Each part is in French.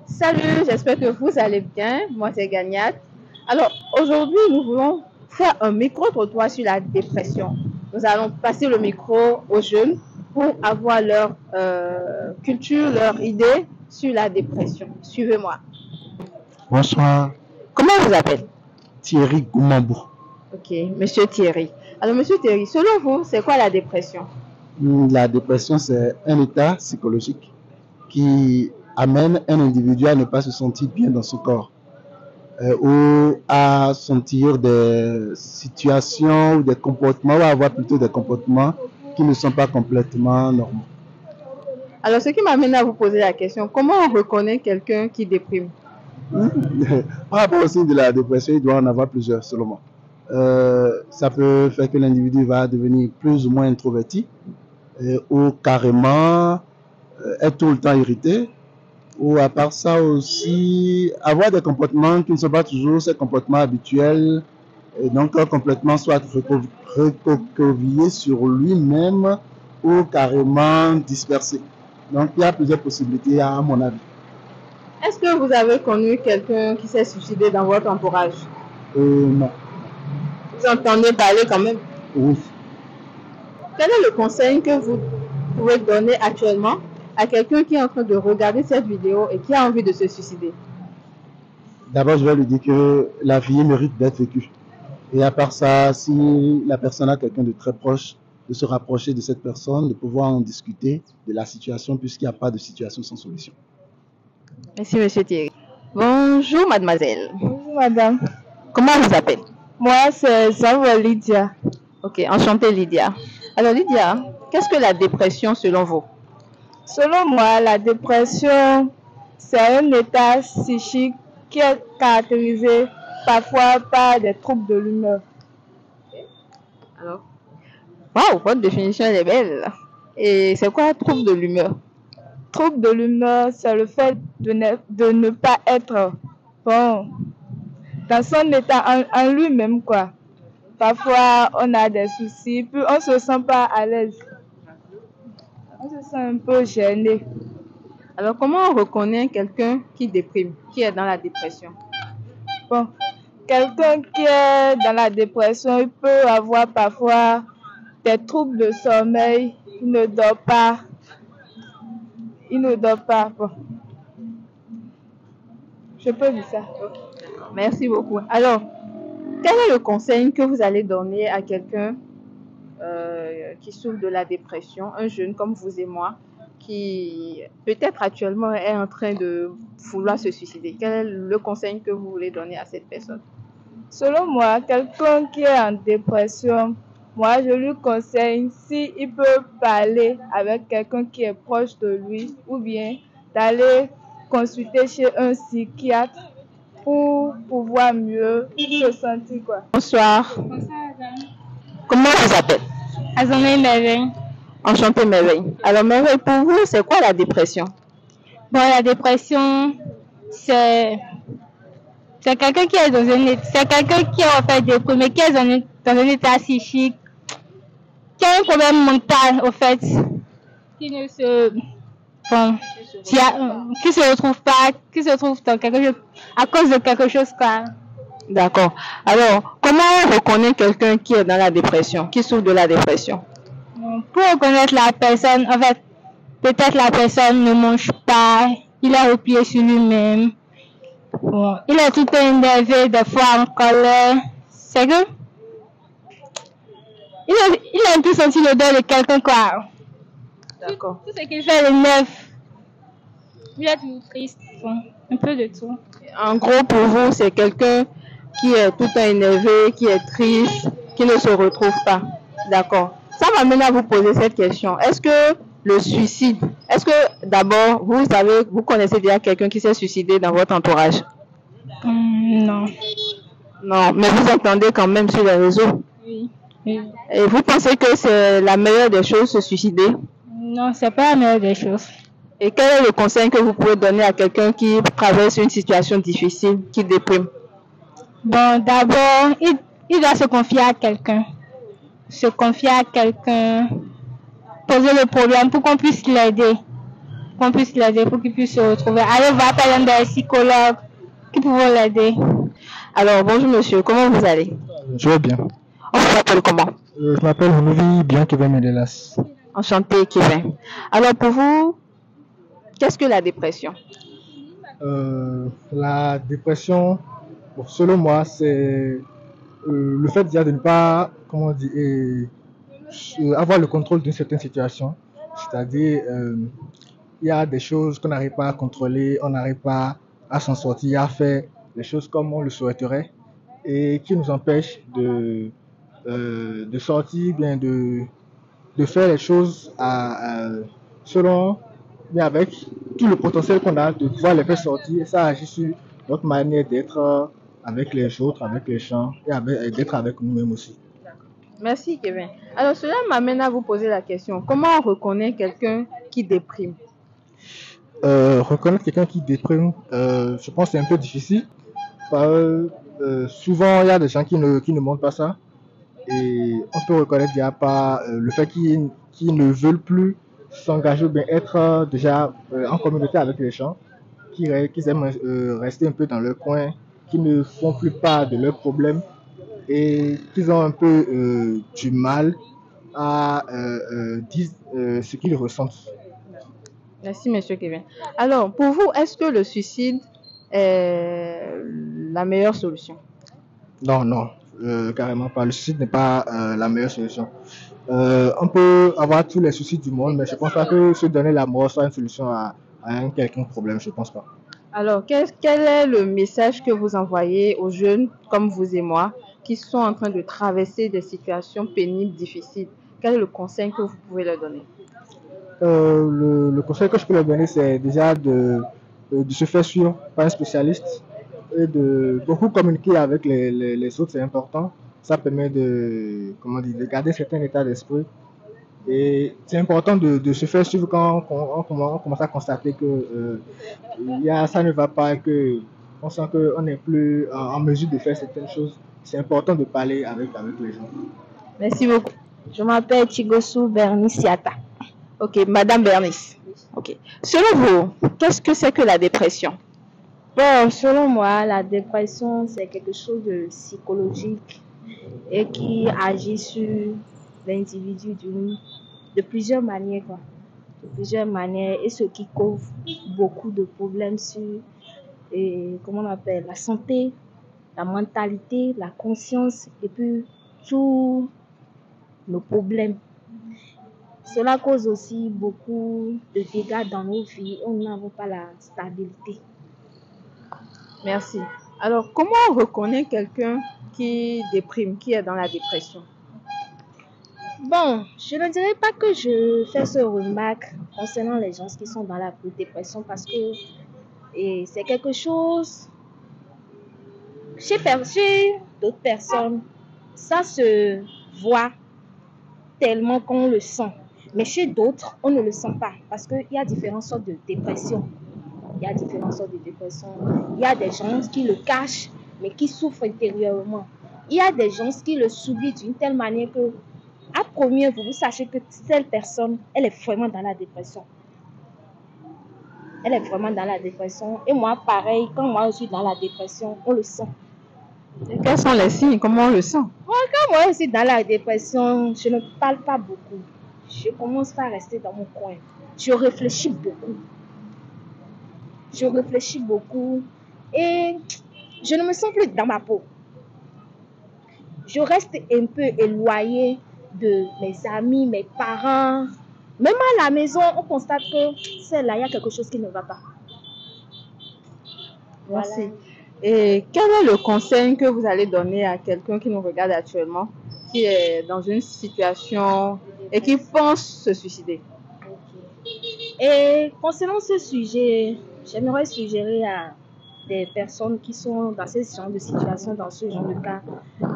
Salut, j'espère que vous allez bien. Moi, c'est Gagnat. Alors, aujourd'hui, nous voulons faire un micro-trottoir sur la dépression. Nous allons passer le micro aux jeunes pour avoir leur culture, leur idée sur la dépression. Suivez-moi. Bonsoir, Comment vous appelez? Thierry Goumambou. Ok, Monsieur Thierry. Alors, Monsieur Thierry, selon vous, c'est quoi la dépression? La dépression, c'est un état psychologique qui amène un individu à ne pas se sentir bien dans son corps ou à sentir des situations ou des comportements, ou à avoir plutôt des comportements qui ne sont pas complètement normaux. Alors, ce qui m'amène à vous poser la question, comment on reconnaît quelqu'un qui déprime? Par rapport au signe de la dépression, il doit en avoir plusieurs, selon moi. Ça peut faire que l'individu va devenir plus ou moins introverti ou carrément être tout le temps irrité, ou à part ça aussi avoir des comportements qui ne sont pas toujours ses comportements habituels, et donc complètement soit recroquevillé sur lui-même ou carrément dispersé. Donc il y a plusieurs possibilités à mon avis. Est-ce que vous avez connu quelqu'un qui s'est suicidé dans votre entourage? Non. Vous entendez parler quand même? Oui. Quel est le conseil que vous pouvez donner actuellement à quelqu'un qui est en train de regarder cette vidéo et qui a envie de se suicider? D'abord, je vais lui dire que la vie mérite d'être vécue. Et à part ça, si la personne a quelqu'un de très proche, de se rapprocher de cette personne, de pouvoir en discuter de la situation, puisqu'il n'y a pas de situation sans solution. Merci, Monsieur Thierry. Bonjour, mademoiselle. Bonjour madame. Comment vous appelez? Moi c'est Zavo Lydia. Ok, enchantée Lydia. Alors Lydia, qu'est-ce que la dépression selon vous? Selon moi, la dépression, c'est un état psychique qui est caractérisé parfois par des troubles de l'humeur. Alors, waouh, votre définition elle est belle. Et c'est quoi un trouble de l'humeur? Trouble de l'humeur, c'est le fait de ne pas être bon dans son état en lui-même, quoi. Parfois, on a des soucis, puis on ne se sent pas à l'aise. On se sent un peu gêné. Alors, comment on reconnaît quelqu'un qui déprime, qui est dans la dépression? Bon, quelqu'un qui est dans la dépression, il peut avoir parfois des troubles de sommeil, il ne dort pas. Bon. Je peux dire ça. Merci beaucoup. Alors, quel est le conseil que vous allez donner à quelqu'un qui souffre de la dépression, un jeune comme vous et moi, qui peut-être actuellement est en train de vouloir se suicider? Quel est le conseil que vous voulez donner à cette personne? Selon moi, quelqu'un qui est en dépression, moi je lui conseille, s'il peut parler avec quelqu'un qui est proche de lui, ou bien d'aller consulter chez un psychiatre pour pouvoir mieux se sentir, quoi. Bonsoir. Bonsoir, madame. Comment vous appelez? Azomé Merveille. Enchantée Merveille. Alors Merveille, pour vous, c'est quoi la dépression? Bon, la dépression, c'est quelqu'un qui est dans c'est quelqu'un qui est en fait déprimé, qui est dans un état psychique, qui a un problème mental, au fait, qui ne se, bon, qui se retrouve pas, qui se trouve dans quelque chose, à cause de quelque chose, quoi. D'accord. Alors, comment on reconnaît quelqu'un qui est dans la dépression, qui souffre de la dépression? Pour reconnaître la personne, en fait, peut-être la personne ne mange pas, il est replié sur lui-même. Bon, il est tout énervé, des fois en colère. C'est que il a un peu senti l'odeur de quelqu'un, quoi. D'accord. Tout ce qu'il fait l'énerve. Il est tout triste. Bon, un peu de tout. En gros, pour vous, c'est quelqu'un qui est tout le temps énervé, qui est triste, qui ne se retrouve pas. D'accord. Ça m'amène à vous poser cette question. Est-ce que le suicide, est-ce que d'abord, vous connaissez déjà quelqu'un qui s'est suicidé dans votre entourage? Non. Non, mais vous entendez quand même sur les réseaux. Oui. Et vous pensez que c'est la meilleure des choses, se suicider? Non, c'est pas la meilleure des choses. Et quel est le conseil que vous pouvez donner à quelqu'un qui traverse une situation difficile, qui déprime? Bon, d'abord, il doit se confier à quelqu'un. Se confier à quelqu'un, poser le problème pour qu'on puisse l'aider. qu'on puisse l'aider pour qu'il puisse se retrouver. Aller voir par exemple des psychologues qui pourront l'aider. Alors, bonjour monsieur, comment vous allez? Je vais bien. On s'appelle comment? Je m'appelle Honovi bien Kevin Medelas. Enchanté, Kevin. Alors, pour vous, qu'est-ce que la dépression? La dépression, bon, selon moi, c'est le fait déjà de ne pas, comment dire, avoir le contrôle d'une certaine situation. C'est-à-dire, il y a des choses qu'on n'arrive pas à contrôler, on n'arrive pas à s'en sortir, à faire les choses comme on le souhaiterait et qui nous empêchent de sortir, bien de faire les choses selon, mais avec tout le potentiel qu'on a de pouvoir les faire sortir. Et ça agit sur notre manière d'être avec les autres, avec les gens et d'être avec nous-mêmes aussi. Merci, Kevin. Alors, cela m'amène à vous poser la question. Comment on reconnaît quelqu'un qui déprime? Reconnaître quelqu'un qui déprime, je pense que c'est un peu difficile. Souvent, il y a des gens qui ne montrent pas ça. Et on peut reconnaître déjà par le fait qu'ils ne veulent plus s'engager ou bien être déjà en communauté avec les gens, qu'ils aiment rester un peu dans leur coin, qui ne font plus part de leurs problèmes et qu'ils ont un peu du mal à dire ce qu'ils ressentent. Merci, monsieur Kevin. Alors, pour vous, est-ce que le suicide est la meilleure solution? Non, carrément pas. Le suicide n'est pas la meilleure solution. On peut avoir tous les soucis du monde, mais je ne pense pas que se donner la mort soit une solution à un quelconque problème. Je ne pense pas. Alors, quel est le message que vous envoyez aux jeunes comme vous et moi qui sont en train de traverser des situations pénibles, difficiles? Quel est le conseil que vous pouvez leur donner? Le conseil que je peux leur donner, c'est déjà de se faire suivre par un spécialiste et de beaucoup communiquer avec les autres, c'est important. Ça permet de garder un certain état d'esprit. Et c'est important de se faire suivre quand on commence à constater que ça ne va pas, qu'on sent qu'on n'est plus en mesure de faire certaines choses. C'est important de parler avec les gens. Merci beaucoup. Je m'appelle Chigosu Berniciata. Ok, Madame Bernice. Ok. Selon vous, qu'est-ce que c'est que la dépression? Bon, selon moi, la dépression, c'est quelque chose de psychologique et qui agit sur l'individu de plusieurs manières, quoi. De plusieurs manières, et ce qui cause beaucoup de problèmes sur la santé, la mentalité, la conscience et puis tous nos problèmes. Cela cause aussi beaucoup de dégâts dans nos vies. On n'a pas la stabilité. Merci. Alors, comment on reconnaît quelqu'un qui déprime, qui est dans la dépression? Bon, je ne dirais pas que je fais ce remarque concernant les gens qui sont dans la dépression parce que c'est quelque chose chez d'autres personnes, ça se voit tellement qu'on le sent. Mais chez d'autres, on ne le sent pas parce qu'il y a différentes sortes de dépression. Il y a des gens qui le cachent, mais qui souffrent intérieurement. Il y a des gens qui le subissent d'une telle manière que, à première vue, vous sachez que telle personne, elle est vraiment dans la dépression. Elle est vraiment dans la dépression. Et moi, pareil, quand moi je suis dans la dépression, on le sent. Et quels sont les signes? Comment on le sent? Quand moi je suis dans la dépression, je ne parle pas beaucoup. Je commence à rester dans mon coin. Je réfléchis beaucoup et je ne me sens plus dans ma peau. Je reste un peu éloignée de mes amis, mes parents. Même à la maison, on constate que celle-là, il y a quelque chose qui ne va pas. Merci. Voilà. Et quel est le conseil que vous allez donner à quelqu'un qui nous regarde actuellement, qui est dans une situation et qui pense se suicider? Et concernant ce sujet, j'aimerais suggérer à des personnes qui sont dans ce genre de situation, dans ce genre de cas,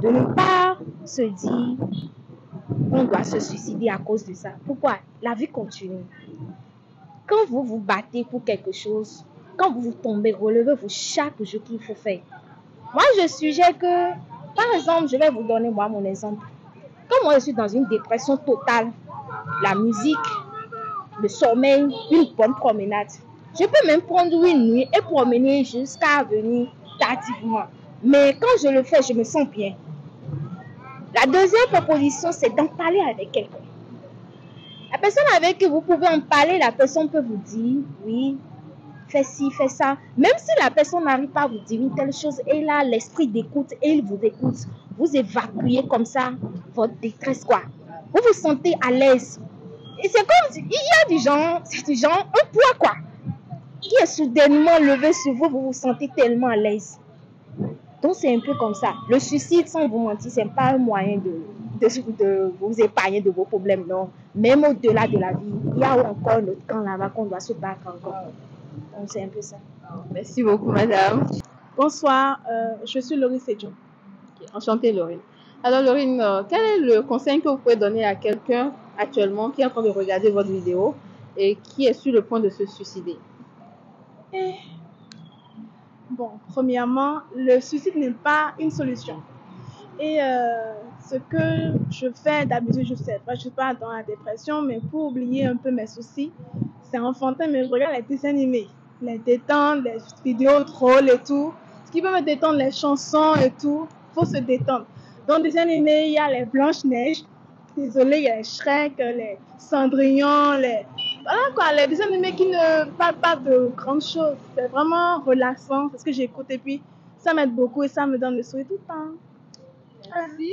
de ne pas se dire qu'on doit se suicider à cause de ça. Pourquoi? La vie continue. Quand vous vous battez pour quelque chose, quand vous tombez, relevez-vous chaque jour qu'il faut faire. Moi, je suggère que, par exemple, je vais vous donner mon exemple. Quand moi je suis dans une dépression totale, la musique le sommeil, une bonne promenade. Je peux même prendre une nuit et promener jusqu'à venir tardivement. Mais quand je le fais, je me sens bien. La deuxième proposition, c'est d'en parler avec quelqu'un. La personne avec qui vous pouvez en parler, la personne peut vous dire, oui, fais ci, fais ça. Même si la personne n'arrive pas à vous dire une telle chose, elle a l'esprit d'écoute et il vous écoute. Vous évacuez comme ça votre détresse, quoi. Vous vous sentez à l'aise. Et c'est comme, il y a du genre, c'est du genre, un poids, quoi, qui est soudainement levé sur vous, vous vous sentez tellement à l'aise. Donc, c'est un peu comme ça. Le suicide, sans vous mentir, ce n'est pas un moyen de vous épargner de vos problèmes, non. Même au-delà de la vie, il y a encore notre camp là-bas qu'on doit se battre encore. Donc, c'est un peu ça. Merci beaucoup, madame. Bonsoir, je suis Laurie Sedjo. Enchantée, Laurine. Alors, Laurine, quel est le conseil que vous pouvez donner à quelqu'un actuellement qui est en train de regarder votre vidéo et qui est sur le point de se suicider? Bon, premièrement, le suicide n'est pas une solution. Et ce que je fais d'habitude, je sais pas, je suis pas dans la dépression, mais pour oublier un peu mes soucis, c'est enfantin, mais je regarde les dessins animés, les détendre, les vidéos drôles et tout. Ce qui peut me détendre, les chansons et tout, faut se détendre. Dans les dessins animés, il y a les Blanche-Neige, désolé, il y a les Shrek, les Cendrillon, voilà quoi, les dessins animés qui ne parlent pas de grandes choses. C'est vraiment relaxant, c'est ce que j'écoute et puis ça m'aide beaucoup et ça me donne le sourire tout le temps. Merci.